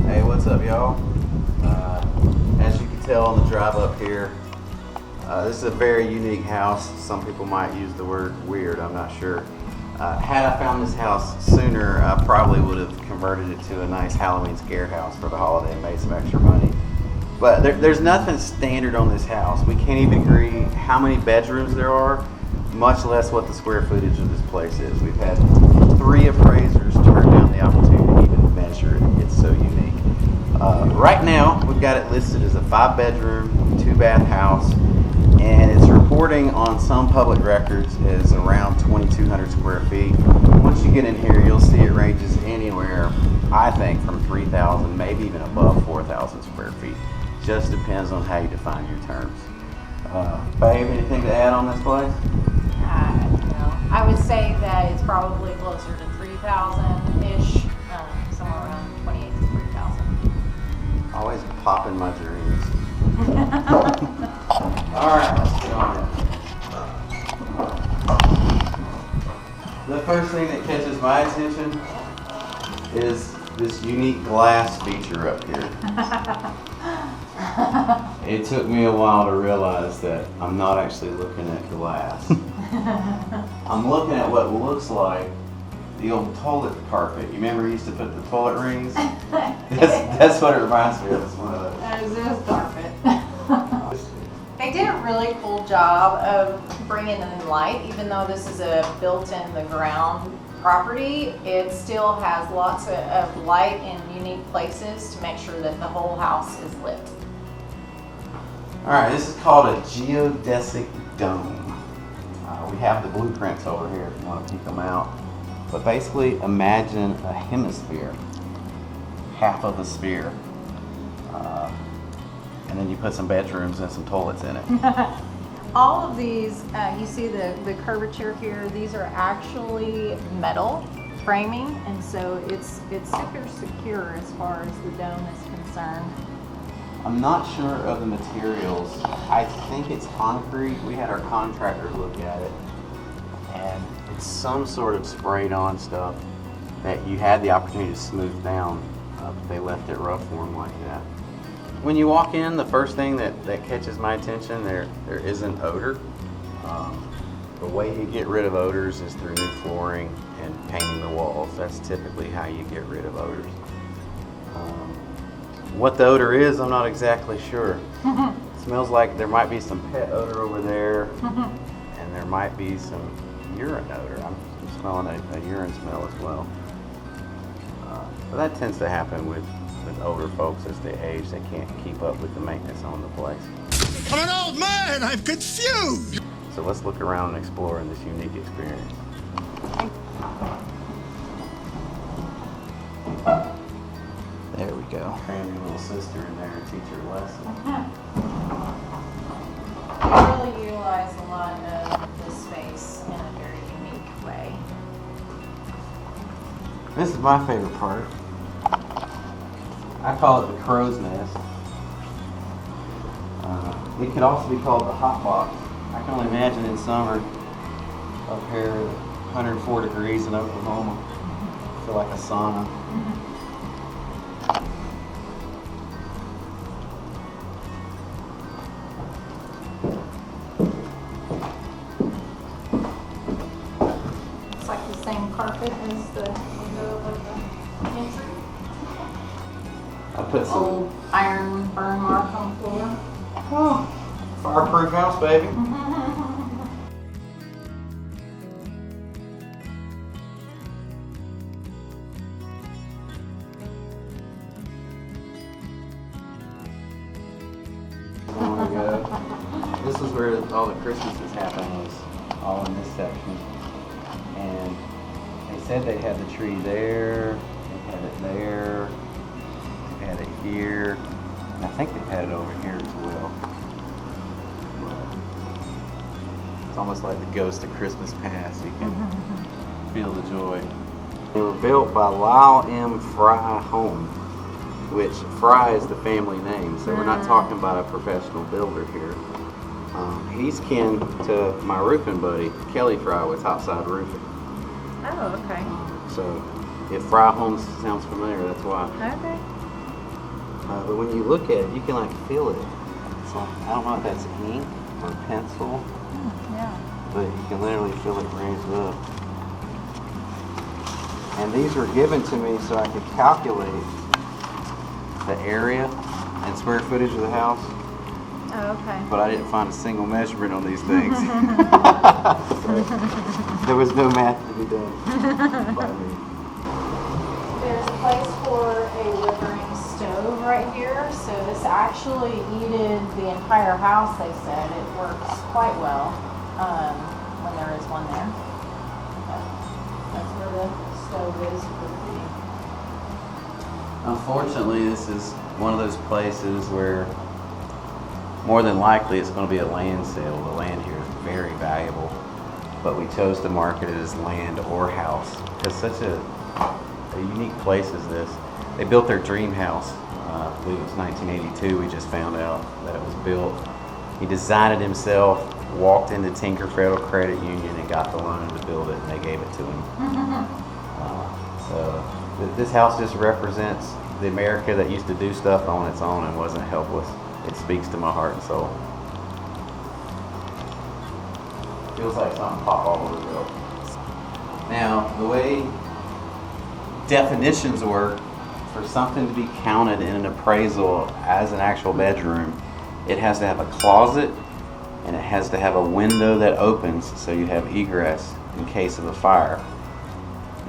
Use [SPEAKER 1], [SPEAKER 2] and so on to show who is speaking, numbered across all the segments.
[SPEAKER 1] Hey, what's up, y'all? As you can tell on the drive up here, this is a very unique house. Some people might use the word weird, I'm not sure. Had I found this house sooner, I probably would have converted it to a nice Halloween scare house for the holiday and made some extra money. But there's nothing standard on this house. We can't even agree how many bedrooms there are, much less what the square footage of this place is. We've had 3 appraisers turn down the opportunity to even measure it. It's so unique. Right now, we've got it listed as a 5-bedroom, 2-bath house, and it's reporting on some public records as around 2,200 square feet. Once you get in here, you'll see it ranges anywhere, I think, from 3,000, maybe even above 4,000 square feet. Just depends on how you define your terms. Babe, anything to add on this place?
[SPEAKER 2] No. I would say that it's probably closer to 3,000-ish, somewhere around 28 to 3,000.
[SPEAKER 1] Always popping my dreams. Alright, let's get on it. The first thing that catches my attention is this unique glass feature up here. It took me a while to realize that I'm not actually looking at glass. I'm looking at what looks like the old toilet carpet. You remember you used to put the toilet rings? That's what it reminds me of. It's one of those.
[SPEAKER 2] That is this carpet. They did a really cool job of bringing in light. Even though this is a built-in-the-ground property, it still has lots of light in unique places to make sure that the whole house is lit.
[SPEAKER 1] Alright, this is called a geodesic dome. We have the blueprints over here if you want to peek them out. But basically, imagine a hemisphere, half of a sphere. And then you put some bedrooms and some toilets in it.
[SPEAKER 2] All of these, you see the curvature here, these are actually metal framing, and so it's super secure as far as the dome is concerned.
[SPEAKER 1] I'm not sure of the materials. I think it's concrete. We had our contractor look at it, and it's some sort of sprayed on stuff that you had the opportunity to smooth down, but they left it rough form like that. When you walk in, the first thing that catches my attention, there isn't odor. The way you get rid of odors is through new flooring and painting the walls. That's typically how you get rid of odors. What the odor is, I'm not exactly sure. It smells like there might be some pet odor over there, and there might be some urine odor. I'm smelling a urine smell as well. But that tends to happen with older folks as they age. They can't keep up with the maintenance on the place.
[SPEAKER 3] I'm an old man, I'm confused!
[SPEAKER 1] So let's look around and explore in this unique experience. There we go. Cram your little sister in there and teach her a lesson.
[SPEAKER 2] I really utilize a lot of this space in a very unique way.
[SPEAKER 1] This is my favorite part. I call it the crow's nest. It could also be called the hot box. I can only imagine in summer up here at 104 degrees in Oklahoma. I feel like a sauna.
[SPEAKER 2] It's like the same carpet as the window of the entry.
[SPEAKER 1] I put some
[SPEAKER 2] Old iron burn mark on the floor.
[SPEAKER 1] fireproof house, baby. all the Christmases happened was all in this section. And they said they had the tree there, they had it there, they had it here, and I think they had it over here as well. It's almost like the ghost of Christmas past. You can feel the joy. They were built by Lyle M. Fry Home, which Fry is the family name, so we're not talking about a professional builder here. He's kin to my roofing buddy, Kelly Fry with Topside Roofing.
[SPEAKER 2] Oh, okay.
[SPEAKER 1] So if Fry Homes sounds familiar, that's why.
[SPEAKER 2] Okay.
[SPEAKER 1] But when you look at it, you can like feel it. It's like, I don't know if that's ink or pencil,
[SPEAKER 2] Yeah.
[SPEAKER 1] but you can literally feel it raised up. And these were given to me so I could calculate the area and square footage of the house.
[SPEAKER 2] Oh, okay.
[SPEAKER 1] But I didn't find a single measurement on these things. So, there was no math to be done by me.
[SPEAKER 2] There's a place for a living stove right here, so this actually heated the entire house, they said. It works quite well when there is one there. But that's where the stove is for the heating.
[SPEAKER 1] Unfortunately, this is one of those places where more than likely it's going to be a land sale. The land here is very valuable, but we chose to market it as land or house because such a unique place is this. They built their dream house. I believe it was 1982. We just found out that it was built. He designed it himself, walked into Tinker Federal Credit Union and got the loan to build it, and they gave it to him. So this house just represents the America that used to do stuff on its own and wasn't helpless. It speaks to my heart and soul. Feels like something pop all over the world. Now, the way definitions work, for something to be counted in an appraisal as an actual bedroom, it has to have a closet and it has to have a window that opens so you have egress in case of a fire.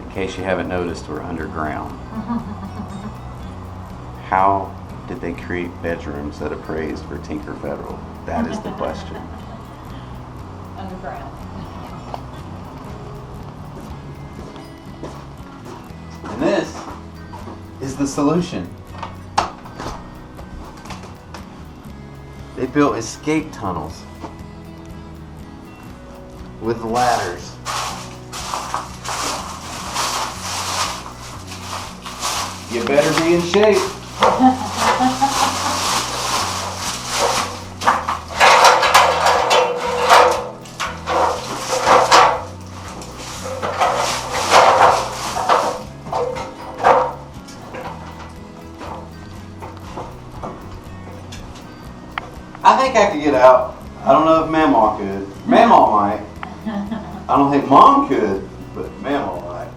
[SPEAKER 1] In case you haven't noticed, we're underground. How did they create bedrooms that appraised for Tinker Federal? That is the question.
[SPEAKER 2] Underground.
[SPEAKER 1] And this is the solution. They built escape tunnels with ladders. You better be in shape. I think I could get out. I don't know if Mamaw could. Mamaw might. I don't think Mom could, but Mamaw might.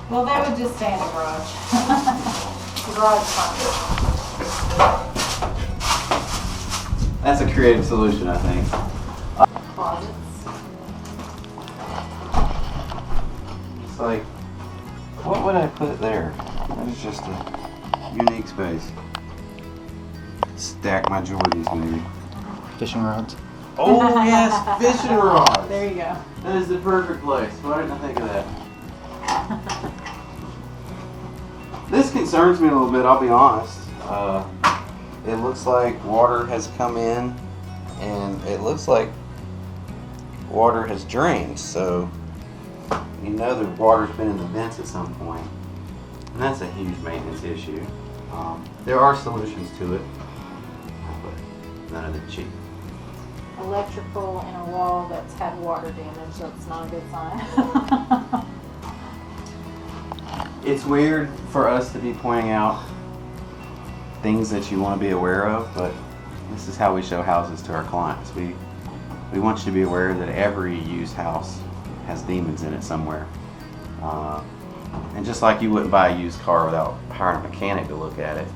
[SPEAKER 2] Well, they would just stay in the garage. The garage fine.
[SPEAKER 1] That's a creative solution, I think.
[SPEAKER 2] Closets.
[SPEAKER 1] It's like, what would I put there? That is just a unique space. Stack my Jordans, maybe.
[SPEAKER 4] Fishing rods.
[SPEAKER 1] Oh yes, fishing rods.
[SPEAKER 2] There you go.
[SPEAKER 1] That is the perfect place. Why didn't I think of that? This concerns me a little bit, I'll be honest. It looks like water has come in and it looks like water has drained, so you know the water's been in the vents at some point, and that's a huge maintenance issue. There are solutions to it, but none of them cheap.
[SPEAKER 2] Electrical in a wall that's had water damage, that's not a good sign.
[SPEAKER 1] It's weird for us to be pointing out things that you want to be aware of, but this is how we show houses to our clients. We want you to be aware that every used house has demons in it somewhere. And just like you wouldn't buy a used car without hiring a mechanic to look at it,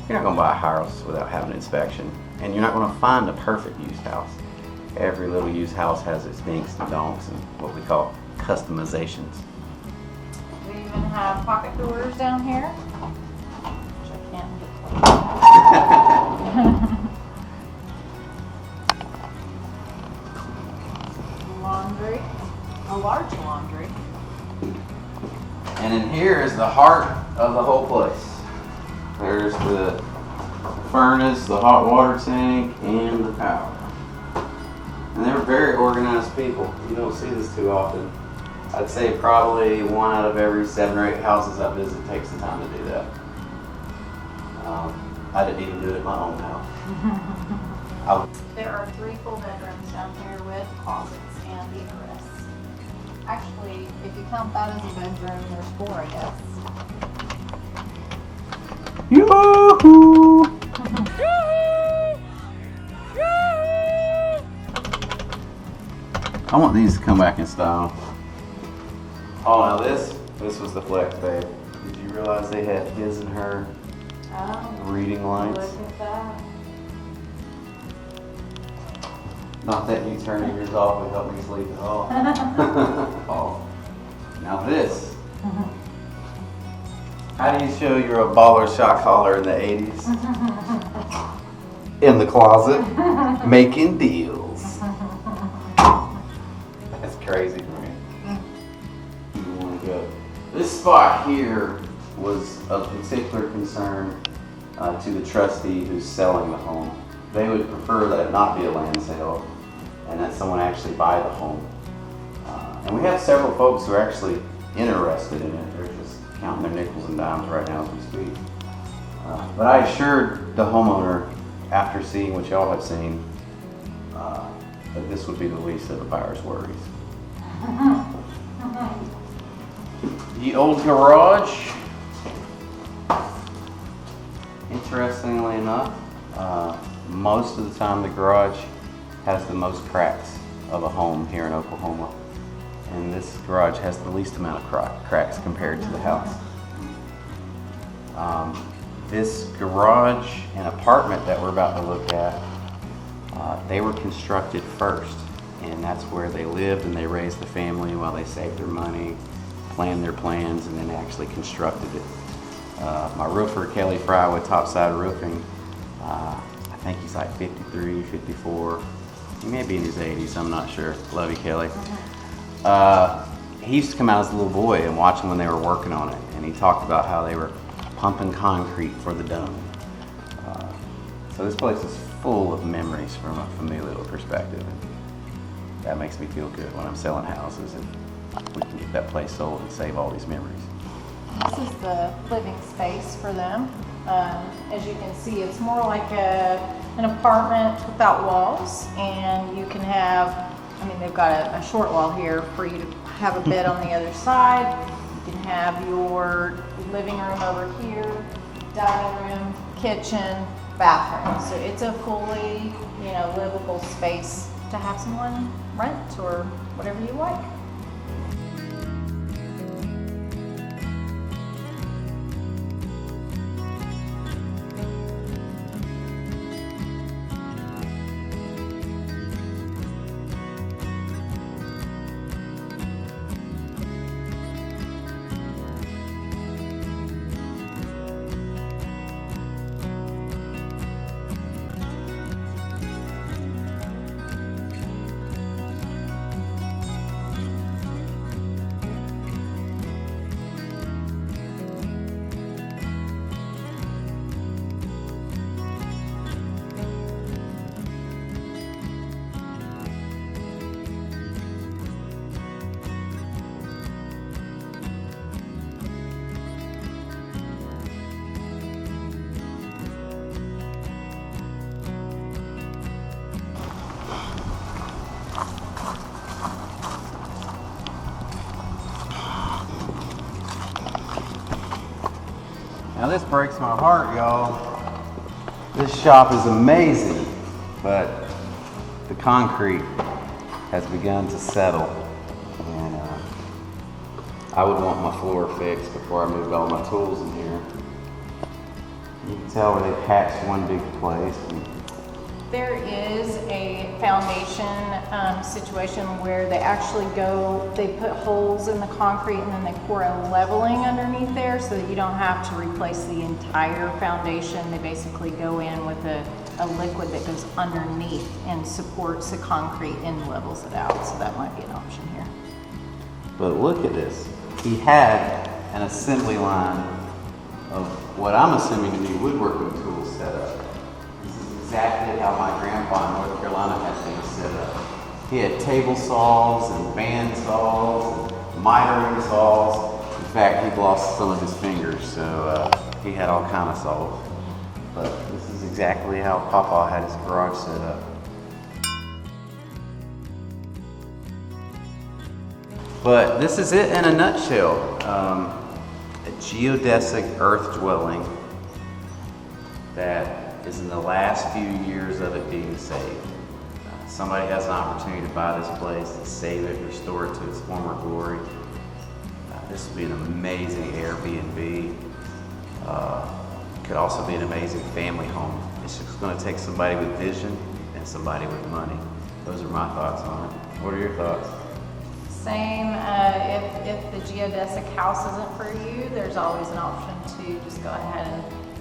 [SPEAKER 1] you're not going to buy a house without having an inspection. And you're not going to find the perfect used house. Every little used house has its dinks and donks and what we call customizations.
[SPEAKER 2] We even have pocket doors down here, which I can't get. laundry, a large laundry.
[SPEAKER 1] And in here is the heart of the whole place. There's the furnace, the hot water tank, and the power. And they're very organized people. You don't see this too often. I'd say probably 1 out of every 7 or 8 houses I visit takes the time to do that. I didn't even do it in my own house.
[SPEAKER 2] There are 3 full bedrooms down here with closets and egress. Actually, if you count that as a bedroom, there's 4, I guess.
[SPEAKER 1] Yoo-hoo! I want these to come back in style. Oh, now this was the flex, babe. Did you realize they had his and her reading lights?
[SPEAKER 2] Look at that.
[SPEAKER 1] Not that you turning yours off would help me sleep at all. Oh. Now this. How do you show you're a baller shot caller in the 80s? In the closet, making deals. That's crazy for me. You want to go. This spot here was of particular concern to the trustee who's selling the home. They would prefer that it not be a land sale and that someone actually buy the home. And we have several folks who are actually interested in it. They're just counting their nickels and dimes right now as we speak. But I assured the homeowner, after seeing what y'all have seen, that this would be the least of the buyer's worries. The old garage, interestingly enough, most of the time the garage has the most cracks of a home here in Oklahoma. And this garage has the least amount of cracks compared to the house. This garage and apartment that we're about to look at, they were constructed first. And that's where they lived and they raised the family while they saved their money, planned their plans, and then actually constructed it. My roofer, Kelly Fry with Topside Roofing, I think he's like 53, 54. He may be in his 80s, I'm not sure. Love you, Kelly. He used to come out as a little boy and watch them when they were working on it. And he talked about how they were pumping concrete for the dome. So this place is full of memories from a familial perspective. And that makes me feel good when I'm selling houses and we can get that place sold and save all these memories.
[SPEAKER 2] This is the living space for them. As you can see, it's more like an apartment without walls, and you can have, they've got a short wall here for you to have a bed on the other side. You can have your living room over here, dining room, kitchen, bathroom. So it's a fully, livable space to have someone rent or whatever you like.
[SPEAKER 1] Now this breaks my heart, y'all. This shop is amazing, but the concrete has begun to settle. And I would want my floor fixed before I moved all my tools in here. You can tell where they patched one big place.
[SPEAKER 2] There is a foundation situation where they actually they put holes in the concrete and then they pour a leveling underneath there so that you don't have to replace the entire foundation. They basically go in with a a liquid that goes underneath and supports the concrete and levels it out. So that might be an option here.
[SPEAKER 1] But look at this. He had an assembly line of what I'm assuming to be woodworking tools set up. This is exactly how my grandpa in North Carolina had things set up. He had table saws and band saws and mitering saws. In fact, he lost some of his fingers, so he had all kind of saws. But this is exactly how Papa had his garage set up. But this is it in a nutshell. A geodesic earth dwelling that is in the last few years of it being saved. Somebody has an opportunity to buy this place, to save it, restore it to its former glory. This would be an amazing Airbnb. Could also be an amazing family home. It's just going to take somebody with vision and somebody with money. Those are my thoughts on it. What are your thoughts?
[SPEAKER 2] Same, if the geodesic house isn't for you, there's always an option to just go ahead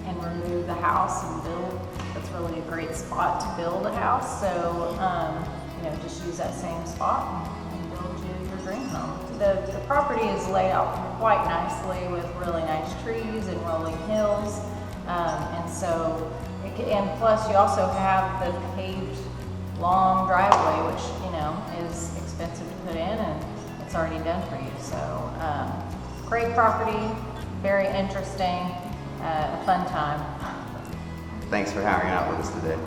[SPEAKER 2] and remove the house and build. That's really a great spot to build a house. So, just use that same spot and build your dream home. The property is laid out quite nicely with really nice trees and rolling hills. And plus you also have the paved long driveway, which, is expensive to put in, and it's already done for you. So, great property, very interesting, a fun time.
[SPEAKER 1] Thanks for hanging out with us today.